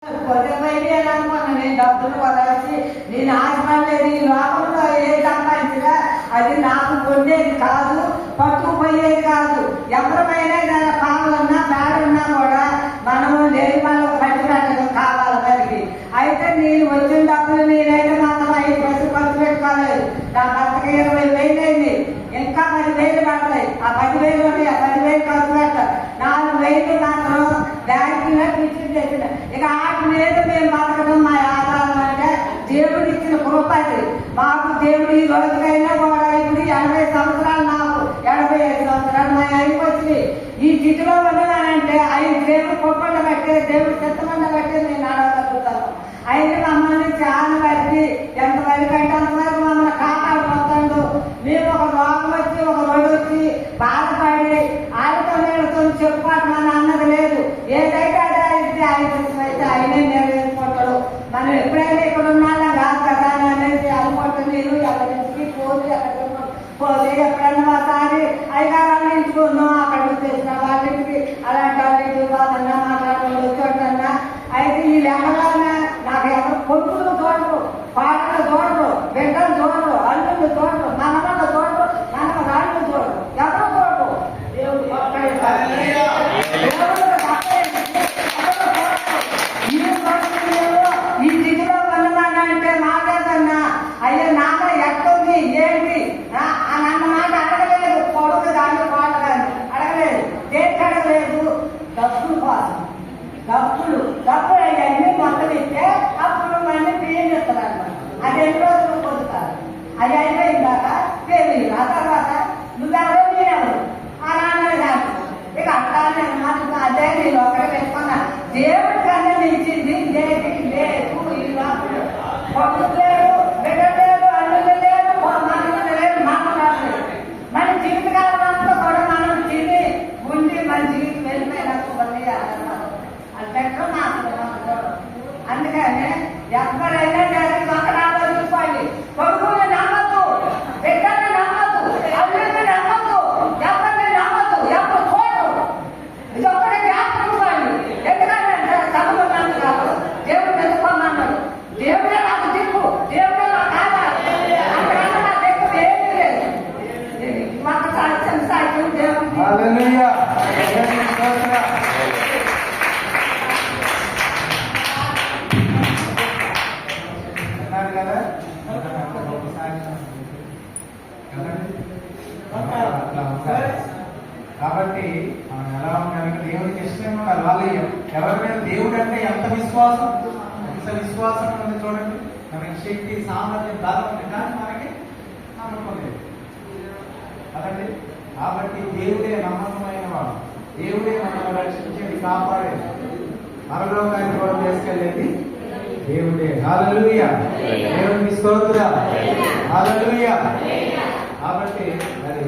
నేను డబ్బులు వదలసి నేను ఆశపడలేదు. ఈ లోకంలో ఏ సంపాదించినా అది నాకు పొందేది కాదు, పట్టుకుపోయేది కాదు. ఎవరిపైనా పాములున్నా పేడున్నా కూడా మనము లేని వాళ్ళకు పట్టి పెట్టడం కావాలి దానికి. అయితే నేను వచ్చిన డబ్బులు నేనైతే మాత్రం 5 పైసలు ఖర్చు పెట్టుకోలేదు. నా భర్తకి 20,000 అయింది, ఇంకా 10,000 పడతాయి. ఆ 10,000 ఉన్నాయి, ఆ 10,000 ఖర్చు పెట్టాలి. 4,000 మాత్రం బ్యాంకులో ఫిక్స్ చేసిన. ఇక వాటి మీద మేము బతకడం మా ఆధారం అంటే దేవుడు ఇచ్చిన కృపది. మాకు దేవుడు ఈ రోజుకైనా కూడా ఇప్పుడు 80 సంవత్సరాలు, నాకు 75 సంవత్సరాలు మా ఆయనకి వచ్చింది. ఈ స్థితిలో ఉన్నానంటే ఆయన దేవుడు కొప్పండ కట్టే, దేవుడు చెత్తమండ కట్టే నేను ఆడగలుగుతాను. ఆయన మమ్మల్ని చాలా వరకు ఎంతవరకు అంటే అంతవరకు మమ్మల్ని కాపాడుకోతాడు. మేము ఒక రోగం వచ్చి ఒక రోజు వచ్చి బాధపడి ఆయనతో నేడుతో చెప్పుకోవటం అన్నది లేదు. ఏదైతే అదే అయితే అయితే ఆయనే నెరవేర్చుకుంటాడు. మనం ఎప్పుడైనా ఇక్కడ ఉన్నాళ్ళ కాదు కదా అనేది అనుకుంటూ నేను ఎవరింటికి పోదు, ఎక్కడికి పోదు. ఎప్పుడైనా ఒకసారి అయ్యగారు ఇంచుకున్నాం, అక్కడికి తెచ్చిన వాళ్ళకి అలాంటి వాళ్ళకి వాళ్ళన్నా మాట్లాడుకుంటూ వచ్చేటన్నా. అయితే ఈ లెక్కలన్నా నాకు ఎవరు కొడుకులు చూడరు, పాటలు చూడరు, బిడ్డలు చూడరు, అల్లుళ్ళు చూడరు, మనవళ్ళు చూడరు, మనవరాళ్ళు చూడరు, ఎవరు చూడరు. దేవుడు ఈ స్థితిలో ఉన్నమానంటే మాట్లాడన్నా అయ్యో నాన్న ఎట్టుంది ఏంటి అన్న మాట అడగలేదు. కొడుకు కానీ పాట కానీ అడగలేదు. దేనికి అడగలేదు? డబ్బులు కోసం. డబ్బులు అవన్నీ మొత్తం ఇస్తే అప్పుడు మళ్ళీ బియ్యం ఇస్తారు అనమాట. అది 2 రోజులు పొందుతారు. అది అయిపోయిందాక పేరు. ఆ తర్వాత నువ్వెవరో నేనెవరు ఆ నాన్న కాదు. ఇక అట్లానే మాకు అదే నేను ఒకటి పెట్టుకున్నా. దేవుడి కన్నా నిలిచింది దేనికి లేదు. ఈ లోపల కొడుకు లేదు, బిడ్డ లేదు, అల్లుళ్ళు లేదు, మనలు లేదు, మామూలు మన జీవితకాలం అంతా కూడా మనం తిని ఉండి మన జీవితం వెళ్ళిపోయినప్పుడు అంటే అందుకని ఎవరైనా జరిగి ఒక ఆలోచించుకోండి. కొడుకుని నమ్మద్దు, బిడ్డని నమ్మద్దు, అల్లుడిని నమ్మద్దు, ఎవరిని నమ్మద్దు, ఎవరు చూడరు. ఇది ఒక్కడే జ్ఞాపకం. ఎందుకంటే చదువుకున్నాను కాదు, దేవుడు తెలుసుకోమన్నాడు. దేవుడే నాకు దిక్కు, దేవుడే నాకు ఆధారం. అంతకన్నా నా దిక్కు ఏమీ లేదు. ఒక్కసారి చెంసాయి దేవుడు కాబట్టి మనం ఎలా ఉండాలి, దేవుడికి ఇష్టం ఉండాలి. వాళ్ళు ఎవరి మీద దేవుడు అంటే ఎంత విశ్వాసం ఉంది చూడండి. మనకి శక్తి సామర్థ్యం దాదాపు కానీ మనకి నమ్మకం లేదు కదండి. కాబట్టి దేవుడే నమ్మకమైన వాడు, దేవుడే మనల్ని రక్షించేది, కాపాడేది, పరలోకానికి కూడా తీసుకెళ్ళేది దేవుడే. హల్లెలూయా, దేవునికి స్తోత్రం, హల్లెలూయా. కాబట్టి మరి